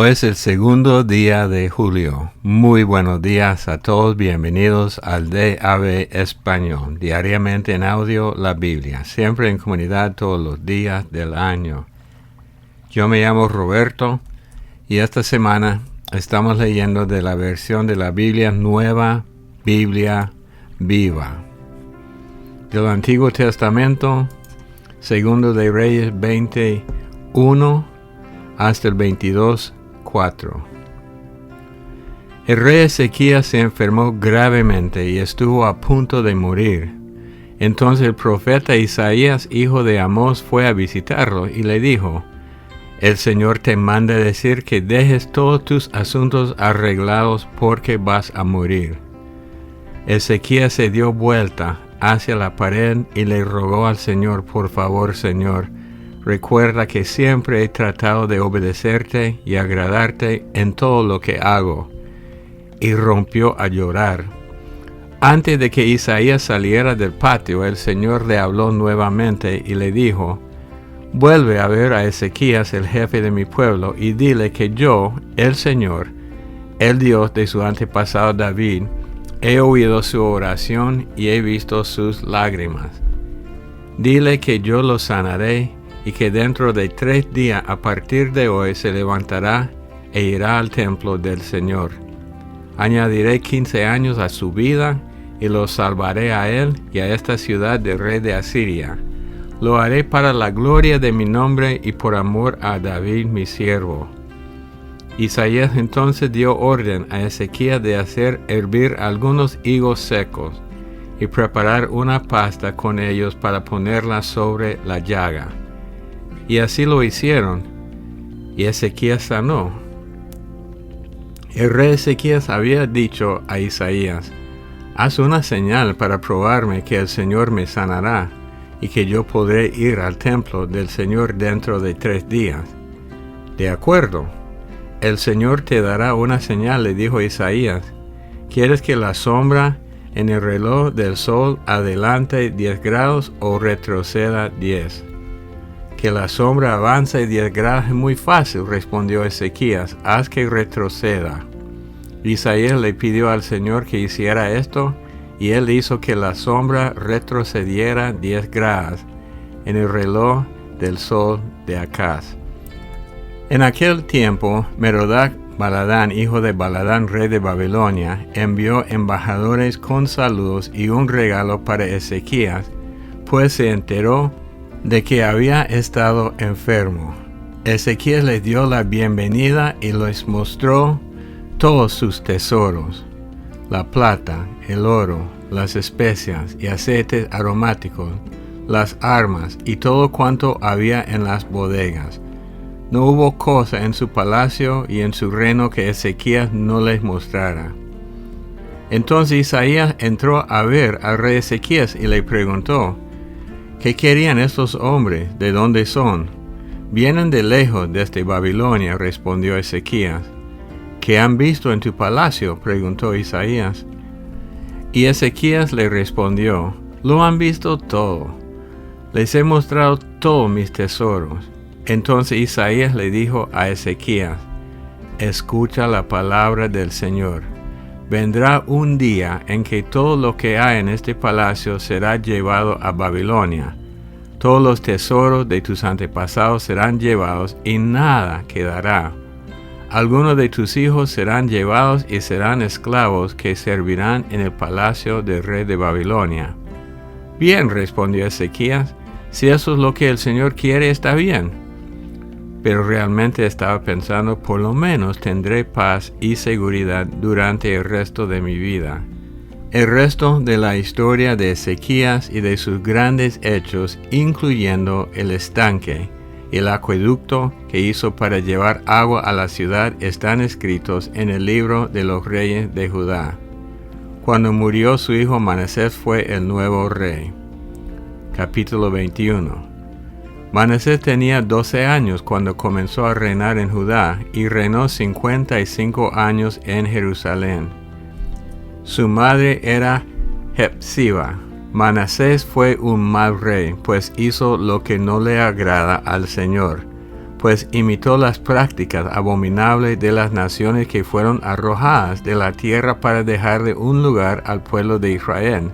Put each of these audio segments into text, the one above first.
Hoy es el segundo día de julio. Muy buenos días a todos. Bienvenidos al DAB Español. Diariamente en audio, la Biblia. Siempre en comunidad todos los días del año. Yo me llamo Roberto y esta semana estamos leyendo de la versión de la Biblia Nueva, Biblia Viva. Del Antiguo Testamento, Segundo de Reyes 21 hasta el 22:4. El rey Ezequías se enfermó gravemente y estuvo a punto de morir. Entonces el profeta Isaías, hijo de Amós, fue a visitarlo y le dijo: El Señor te manda decir que dejes todos tus asuntos arreglados porque vas a morir. Ezequías se dio vuelta hacia la pared y le rogó al Señor: Por favor, Señor, recuerda que siempre he tratado de obedecerte y agradarte en todo lo que hago. Y rompió a llorar. Antes de que Isaías saliera del patio, el Señor le habló nuevamente y le dijo: Vuelve a ver a Ezequías, el jefe de mi pueblo, y dile que yo, el Señor, el Dios de su antepasado David, he oído su oración y he visto sus lágrimas. Dile que yo lo sanaré y que dentro de 3 días a partir de hoy se levantará e irá al templo del Señor. Añadiré 15 años a su vida y lo salvaré a él y a esta ciudad del rey de Asiria. Lo haré para la gloria de mi nombre y por amor a David mi siervo. Isaías entonces dio orden a Ezequías de hacer hervir algunos higos secos y preparar una pasta con ellos para ponerla sobre la llaga. Y así lo hicieron, y Ezequías sanó. El rey Ezequías había dicho a Isaías: Haz una señal para probarme que el Señor me sanará, y que yo podré ir al templo del Señor dentro de 3 días. De acuerdo, el Señor te dará una señal, le dijo Isaías. ¿Quieres que la sombra en el reloj del sol adelante 10 grados o retroceda 10? Que la sombra avance 10 grados es muy fácil, respondió Ezequías. Haz que retroceda. Isaías le pidió al Señor que hiciera esto, y él hizo que la sombra retrocediera 10 grados en el reloj del sol de Acaz. En aquel tiempo, Merodach Baladán, hijo de Baladán, rey de Babilonia, envió embajadores con saludos y un regalo para Ezequías, pues se enteró de que había estado enfermo. Ezequías les dio la bienvenida y les mostró todos sus tesoros: la plata, el oro, las especias y aceites aromáticos, las armas y todo cuanto había en las bodegas. No hubo cosa en su palacio y en su reino que Ezequías no les mostrara. Entonces Isaías entró a ver al rey Ezequías y le preguntó: ¿Qué querían estos hombres? ¿De dónde son? Vienen de lejos, desde Babilonia, respondió Ezequías. ¿Qué han visto en tu palacio?, preguntó Isaías. Y Ezequías le respondió: Lo han visto todo. Les he mostrado todos mis tesoros. Entonces Isaías le dijo a Ezequías: Escucha la palabra del Señor. Vendrá un día en que todo lo que hay en este palacio será llevado a Babilonia. Todos los tesoros de tus antepasados serán llevados y nada quedará. Algunos de tus hijos serán llevados y serán esclavos que servirán en el palacio del rey de Babilonia. Bien, respondió Ezequías, si eso es lo que el Señor quiere, está bien. Pero realmente estaba pensando: por lo menos tendré paz y seguridad durante el resto de mi vida. El resto de la historia de Ezequías y de sus grandes hechos, incluyendo el estanque y el acueducto que hizo para llevar agua a la ciudad, están escritos en el libro de los reyes de Judá. Cuando murió su hijo Manasés fue el nuevo rey. Capítulo 21. Manasés tenía 12 años cuando comenzó a reinar en Judá y reinó 55 años en Jerusalén. Su madre era Hepsiba. Manasés fue un mal rey, pues hizo lo que no le agrada al Señor. pues imitó las prácticas abominables de las naciones que fueron arrojadas de la tierra para dejarle un lugar al pueblo de Israel.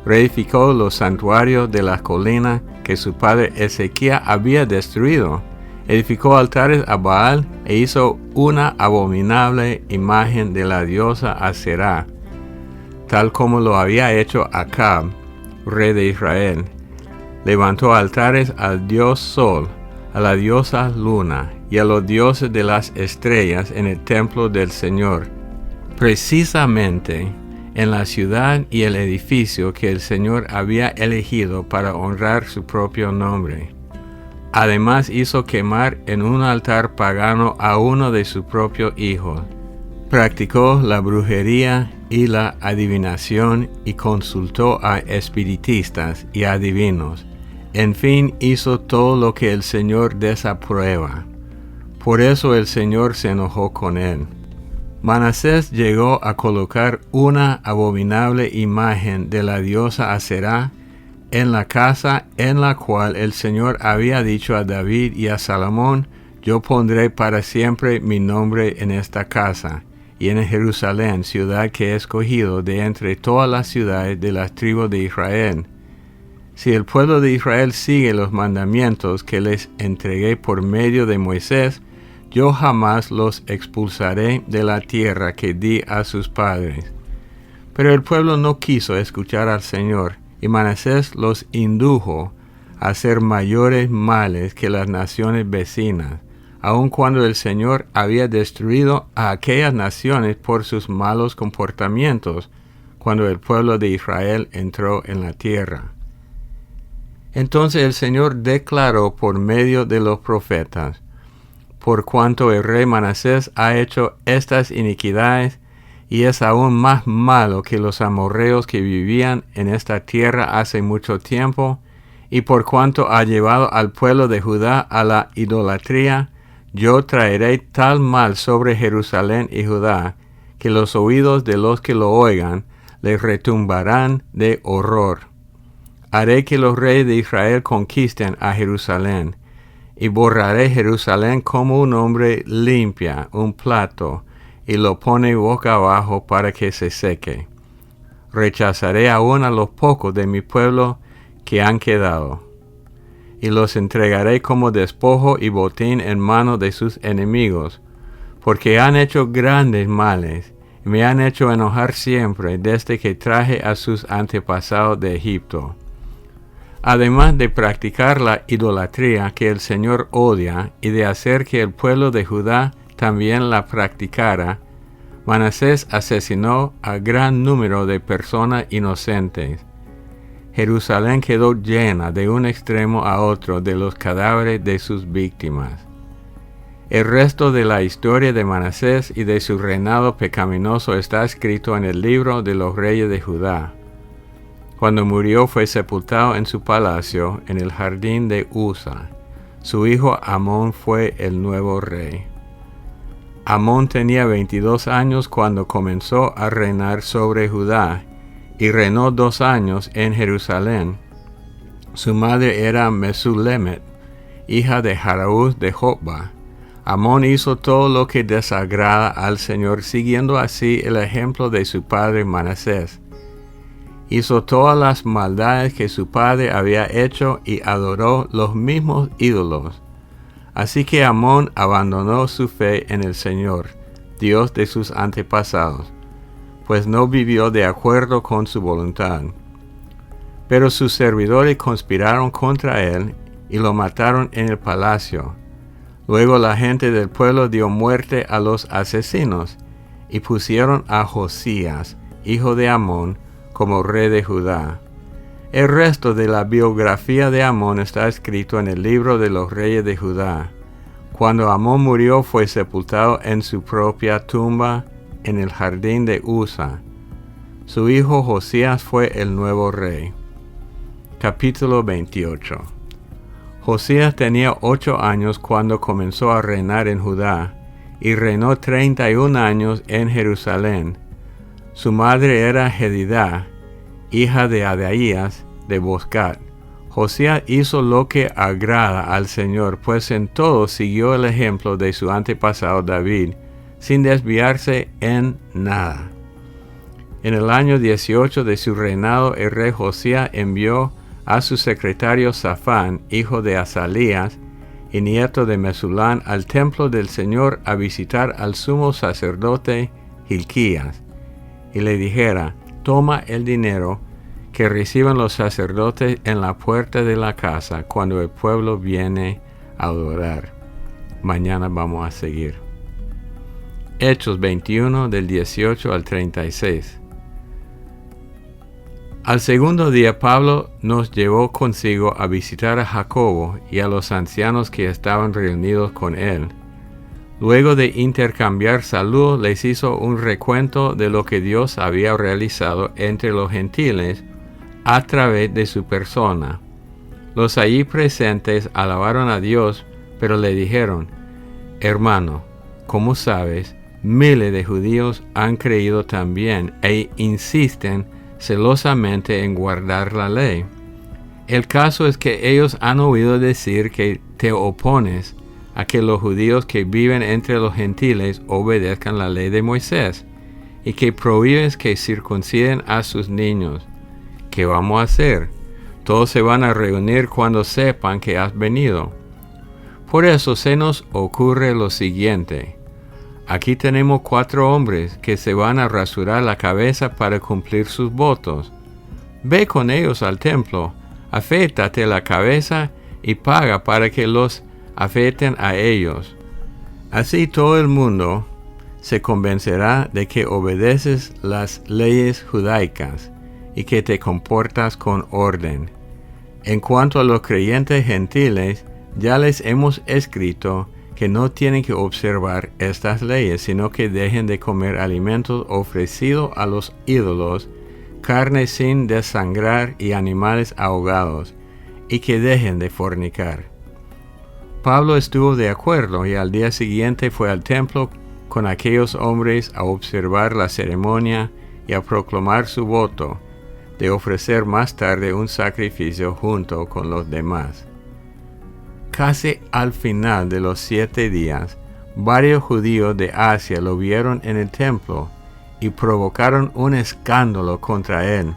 Reedificó los santuarios de las colinas que su padre Ezequías había destruido. Edificó altares a Baal e hizo una abominable imagen de la diosa Aserá, tal como lo había hecho Acab, rey de Israel. Levantó altares al dios Sol, a la diosa Luna y a los dioses de las estrellas en el templo del Señor, precisamente en la ciudad y el edificio que el Señor había elegido para honrar su propio nombre. Además hizo quemar en un altar pagano a uno de sus propios hijos. Practicó la brujería y la adivinación y consultó a espiritistas y adivinos. En fin, hizo todo lo que el Señor desaprueba. Por eso el Señor se enojó con él. Manasés llegó a colocar una abominable imagen de la diosa Aserá en la casa en la cual el Señor había dicho a David y a Salomón: yo pondré para siempre mi nombre en esta casa, y en Jerusalén, ciudad que he escogido de entre todas las ciudades de las tribus de Israel. Si el pueblo de Israel sigue los mandamientos que les entregué por medio de Moisés, yo jamás los expulsaré de la tierra que di a sus padres. Pero el pueblo no quiso escuchar al Señor, y Manasés los indujo a hacer mayores males que las naciones vecinas, aun cuando el Señor había destruido a aquellas naciones por sus malos comportamientos, cuando el pueblo de Israel entró en la tierra. Entonces el Señor declaró por medio de los profetas: por cuanto el rey Manasés ha hecho estas iniquidades, y es aún más malo que los amorreos que vivían en esta tierra hace mucho tiempo, y por cuanto ha llevado al pueblo de Judá a la idolatría, yo traeré tal mal sobre Jerusalén y Judá, que los oídos de los que lo oigan les retumbarán de horror. Haré que los reyes de Israel conquisten a Jerusalén, y borraré Jerusalén como un hombre limpia un plato, y lo pone boca abajo para que se seque. Rechazaré aún a los pocos de mi pueblo que han quedado, y los entregaré como despojo y botín en manos de sus enemigos, porque han hecho grandes males, y me han hecho enojar siempre desde que traje a sus antepasados de Egipto. Además de practicar la idolatría que el Señor odia y de hacer que el pueblo de Judá también la practicara, Manasés asesinó a gran número de personas inocentes. Jerusalén quedó llena de un extremo a otro de los cadáveres de sus víctimas. El resto de la historia de Manasés y de su reinado pecaminoso está escrito en el libro de los reyes de Judá. Cuando murió fue sepultado en su palacio en el jardín de Usa. Su hijo Amón fue el nuevo rey. Amón tenía 22 años cuando comenzó a reinar sobre Judá, y reinó 2 años en Jerusalén. Su madre era Mesulemet, hija de Jaraús de Jotba. Amón hizo todo lo que desagrada al Señor, siguiendo así el ejemplo de su padre Manasés. Hizo todas las maldades que su padre había hecho y adoró los mismos ídolos. Así que Amón abandonó su fe en el Señor, Dios de sus antepasados, pues no vivió de acuerdo con su voluntad. Pero sus servidores conspiraron contra él y lo mataron en el palacio. Luego la gente del pueblo dio muerte a los asesinos y pusieron a Josías, hijo de Amón, como rey de Judá. El resto de la biografía de Amón está escrito en el libro de los reyes de Judá. Cuando Amón murió fue sepultado en su propia tumba en el jardín de Usa. Su hijo Josías fue el nuevo rey. Capítulo 28. Josías tenía 8 años cuando comenzó a reinar en Judá, y reinó 31 años en Jerusalén. Su madre era Jedidá, hija de Adaías de Boscat. Josías hizo lo que agrada al Señor, pues en todo siguió el ejemplo de su antepasado David, sin desviarse en nada. En el año 18 de su reinado, el rey Josías envió a su secretario Safán, hijo de Asalías y nieto de Mesulán, al templo del Señor a visitar al sumo sacerdote Hilquías, y le dijera: toma el dinero que reciben los sacerdotes en la puerta de la casa cuando el pueblo viene a adorar. Mañana vamos a seguir. Hechos 21 del 18 al 36. Al segundo día Pablo nos llevó consigo a visitar a Jacobo y a los ancianos que estaban reunidos con él. Luego de intercambiar saludos, les hizo un recuento de lo que Dios había realizado entre los gentiles a través de su persona. Los allí presentes alabaron a Dios, pero le dijeron: hermano, como sabes, miles de judíos han creído también e insisten celosamente en guardar la ley. El caso es que ellos han oído decir que te opones a que los judíos que viven entre los gentiles obedezcan la ley de Moisés y que prohíbes que circunciden a sus niños. ¿Qué vamos a hacer? Todos se van a reunir cuando sepan que has venido. Por eso se nos ocurre lo siguiente. Aquí tenemos 4 hombres que se van a rasurar la cabeza para cumplir sus votos. Ve con ellos al templo, afeítate la cabeza y paga para que los afeiten a ellos. Así todo el mundo se convencerá de que obedeces las leyes judaicas y que te comportas con orden. En cuanto a los creyentes gentiles, ya les hemos escrito que no tienen que observar estas leyes, sino que dejen de comer alimentos ofrecidos a los ídolos, carne sin desangrar y animales ahogados, y que dejen de fornicar. Pablo estuvo de acuerdo y al día siguiente fue al templo con aquellos hombres a observar la ceremonia y a proclamar su voto de ofrecer más tarde un sacrificio junto con los demás. Casi al final de los 7 días, varios judíos de Asia lo vieron en el templo y provocaron un escándalo contra él.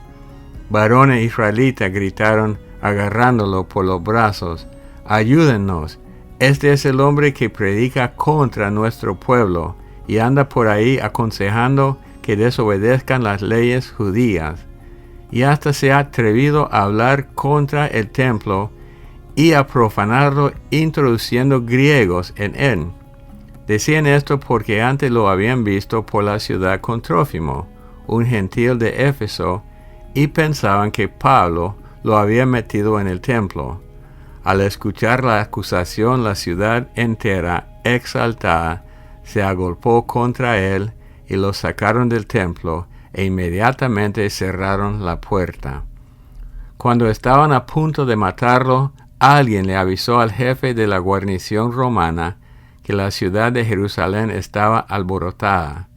Varones israelitas gritaron agarrándolo por los brazos: ayúdennos, este es el hombre que predica contra nuestro pueblo y anda por ahí aconsejando que desobedezcan las leyes judías. Y hasta se ha atrevido a hablar contra el templo y a profanarlo introduciendo griegos en él. Decían esto porque antes lo habían visto por la ciudad con Trófimo, un gentil de Éfeso, y pensaban que Pablo lo había metido en el templo. Al escuchar la acusación, la ciudad entera, exaltada, se agolpó contra él y lo sacaron del templo e inmediatamente cerraron la puerta. Cuando estaban a punto de matarlo, alguien le avisó al jefe de la guarnición romana que la ciudad de Jerusalén estaba alborotada.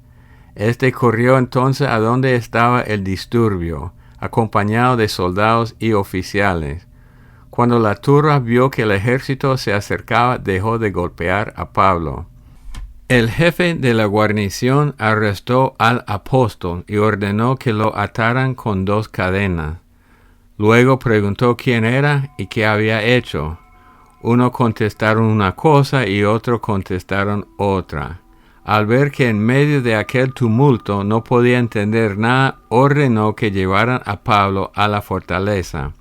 Este corrió entonces a donde estaba el disturbio, acompañado de soldados y oficiales. Cuando la turba vio que el ejército se acercaba, dejó de golpear a Pablo. El jefe de la guarnición arrestó al apóstol y ordenó que lo ataran con 2 cadenas. Luego preguntó quién era y qué había hecho. Uno contestaron una cosa y otro contestaron otra. Al ver que en medio de aquel tumulto no podía entender nada, ordenó que llevaran a Pablo a la fortaleza.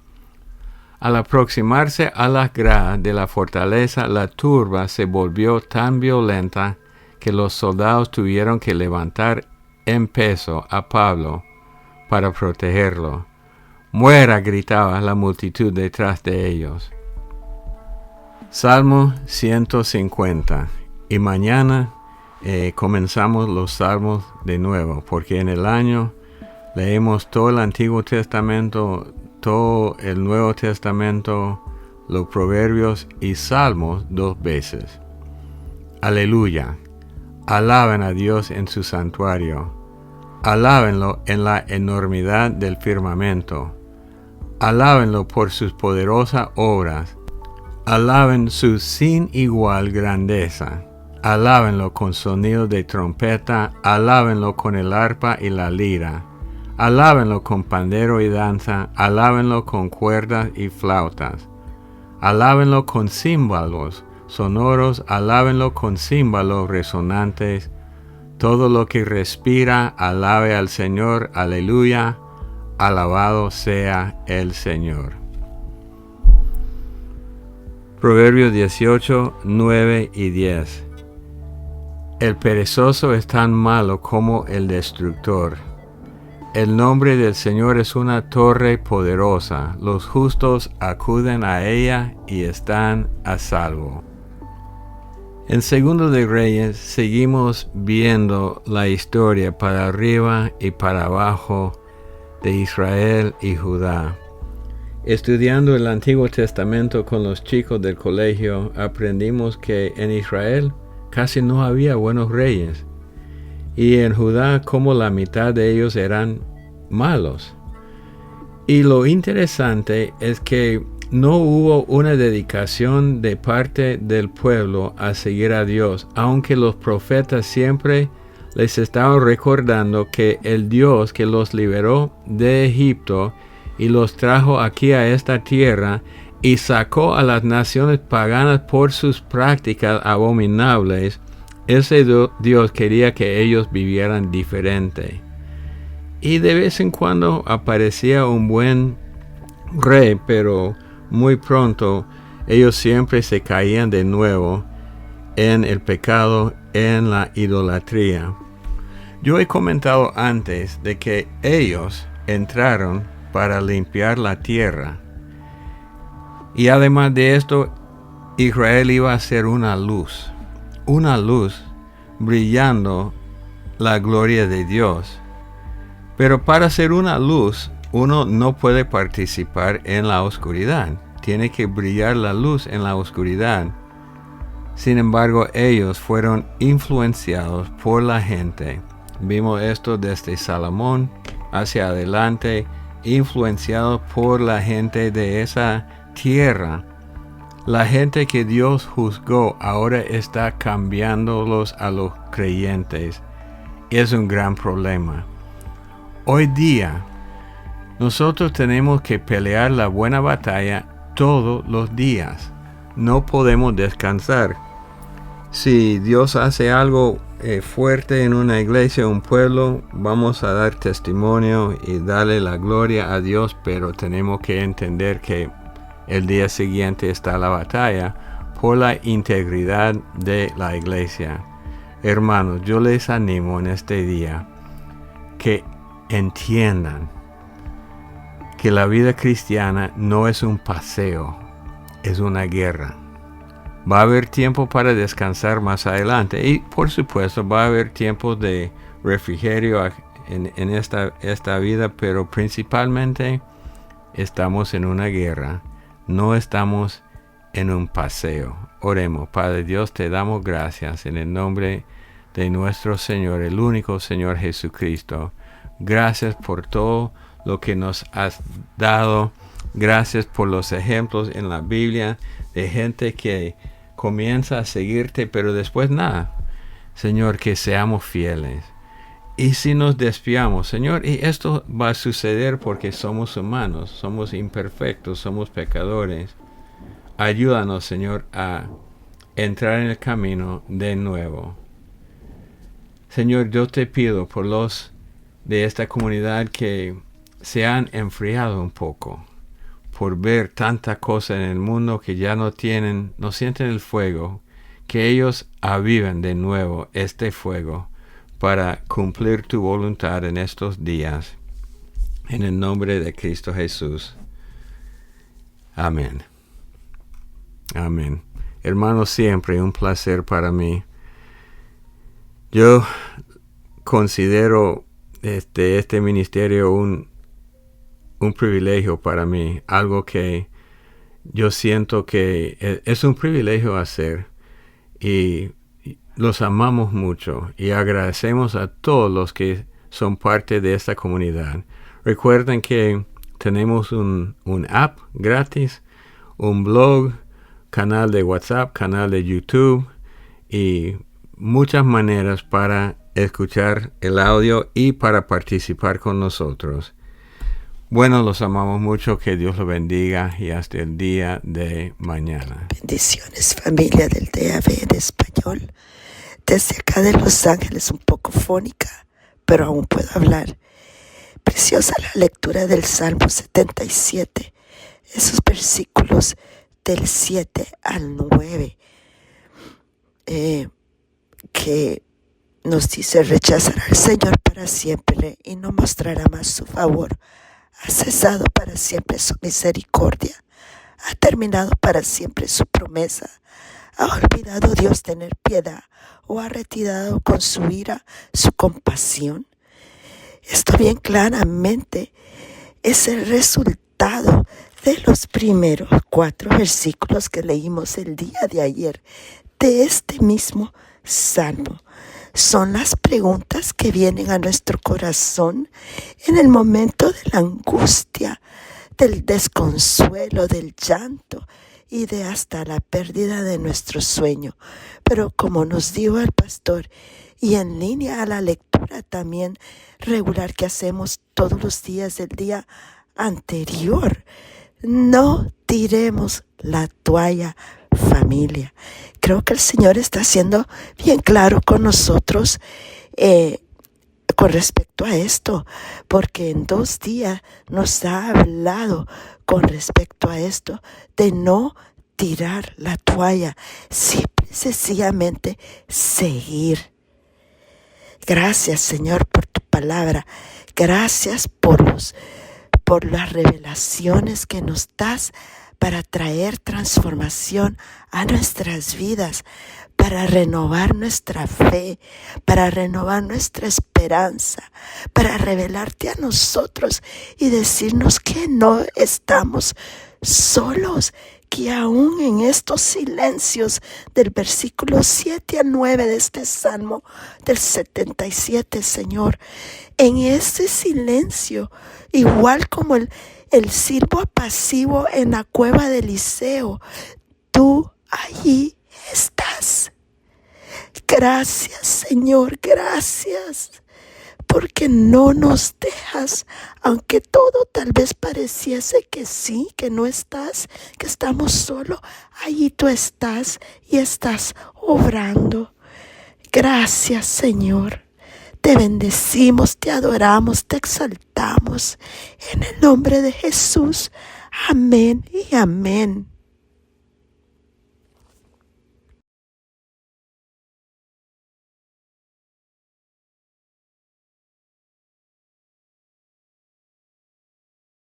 Al aproximarse a las gradas de la fortaleza, la turba se volvió tan violenta que los soldados tuvieron que levantar en peso a Pablo para protegerlo. ¡Muera!, gritaba la multitud detrás de ellos. Salmo 150. Y mañana comenzamos los salmos de nuevo, porque en el año leemos todo el Antiguo Testamento, todo el Nuevo Testamento, los Proverbios y Salmos 2 veces. Aleluya. Alaben a Dios en su santuario. Alábenlo en la enormidad del firmamento. Alábenlo por sus poderosas obras. Alaben su sin igual grandeza. Alábenlo con sonido de trompeta. Alábenlo con el arpa y la lira. Alábenlo con pandero y danza. Alábenlo con cuerdas y flautas. Alábenlo con címbalos sonoros. Alábenlo con címbalos resonantes. Todo lo que respira, alabe al Señor. Aleluya. Alabado sea el Señor. Proverbios 18, 9 y 10. El perezoso es tan malo como el destructor. El nombre del Señor es una torre poderosa. Los justos acuden a ella y están a salvo. En Segundo de Reyes seguimos viendo la historia para arriba y para abajo de Israel y Judá. Estudiando el Antiguo Testamento con los chicos del colegio, aprendimos que en Israel casi no había buenos reyes, y en Judá como la mitad de ellos eran malos. Y lo interesante es que no hubo una dedicación de parte del pueblo a seguir a Dios, aunque los profetas siempre les estaban recordando que el Dios que los liberó de Egipto y los trajo aquí a esta tierra y sacó a las naciones paganas por sus prácticas abominables, ese Dios quería que ellos vivieran diferente. Y de vez en cuando aparecía un buen rey, pero muy pronto ellos siempre se caían de nuevo en el pecado, en la idolatría. Yo he comentado antes de que ellos entraron para limpiar la tierra. Y además de esto, Israel iba a ser una luz brillando la gloria de Dios. Pero para ser una luz, uno no puede participar en la oscuridad. Tiene que brillar la luz en la oscuridad. Sin embargo, ellos fueron influenciados por la gente. Vimos esto desde Salomón hacia adelante, influenciados por la gente de esa tierra. La gente que Dios juzgó ahora está cambiándolos a los creyentes. Es un gran problema. Hoy día, nosotros tenemos que pelear la buena batalla todos los días. No podemos descansar. Si Dios hace algo fuerte en una iglesia, un pueblo, vamos a dar testimonio y darle la gloria a Dios, pero tenemos que entender que el día siguiente está la batalla por la integridad de la iglesia. Hermanos, yo les animo en este día que entiendan que la vida cristiana no es un paseo, es una guerra. Va a haber tiempo para descansar más adelante y por supuesto va a haber tiempo de refrigerio en esta vida, pero principalmente estamos en una guerra, no estamos en un paseo. Oremos. Padre Dios, te damos gracias en el nombre de nuestro Señor, el único Señor Jesucristo. Gracias por todo lo que nos has dado. Gracias por los ejemplos en la Biblia de gente que comienza a seguirte, pero después nada. Señor, que seamos fieles. Y si nos desviamos, Señor, y esto va a suceder porque somos humanos, somos imperfectos, somos pecadores. Ayúdanos, Señor, a entrar en el camino de nuevo. Señor, yo te pido por los de esta comunidad que se han enfriado un poco por ver tanta cosa en el mundo que ya no sienten el fuego, que ellos aviven de nuevo este fuego para cumplir tu voluntad en estos días. En el nombre de Cristo Jesús. Amén. Amén. Hermanos, siempre un placer para mí. Yo considero este ministerio un privilegio para mí, algo que yo siento que es un privilegio hacer, y los amamos mucho y agradecemos a todos los que son parte de esta comunidad. Recuerden que tenemos un app gratis, un blog, canal de WhatsApp, canal de YouTube y muchas maneras para escuchar el audio y para participar con nosotros. Bueno, los amamos mucho, que Dios los bendiga y hasta el día de mañana. Bendiciones, familia del DAB en español. Desde acá de Los Ángeles, un poco fónica, pero aún puedo hablar. Preciosa la lectura del Salmo 77, esos versículos del 7 al 9, que nos dice: rechazará al Señor para siempre y no mostrará más su favor. Ha cesado para siempre su misericordia, ha terminado para siempre su promesa. ¿Ha olvidado Dios tener piedad o ha retirado con su ira su compasión? Esto bien claramente es el resultado de los primeros 4 versículos que leímos el día de ayer de este mismo salmo. Son las preguntas que vienen a nuestro corazón en el momento de la angustia, del desconsuelo, del llanto y de hasta la pérdida de nuestro sueño. Pero como nos dijo el pastor, y en línea a la lectura también regular que hacemos todos los días del día anterior, no tiremos la toalla, familia. Creo que el Señor está siendo bien claro con nosotros con respecto a esto, porque en 2 días nos ha hablado con respecto a esto de no tirar la toalla, simple y sencillamente seguir. Gracias, Señor, por tu palabra. Gracias por las revelaciones que nos das para traer transformación a nuestras vidas, para renovar nuestra fe, para renovar nuestra esperanza, para revelarte a nosotros y decirnos que no estamos solos, que aún en estos silencios del versículo 7 al 9 de este Salmo del 77, Señor, en ese silencio, igual como el siervo apacivo en la cueva de Eliseo, tú allí estás. Gracias, Señor, gracias, porque no nos dejas, aunque todo tal vez pareciese que sí, que no estás, que estamos solos. Allí tú estás y estás obrando. Gracias, Señor. Te bendecimos, te adoramos, te exaltamos. En el nombre de Jesús. Amén y amén.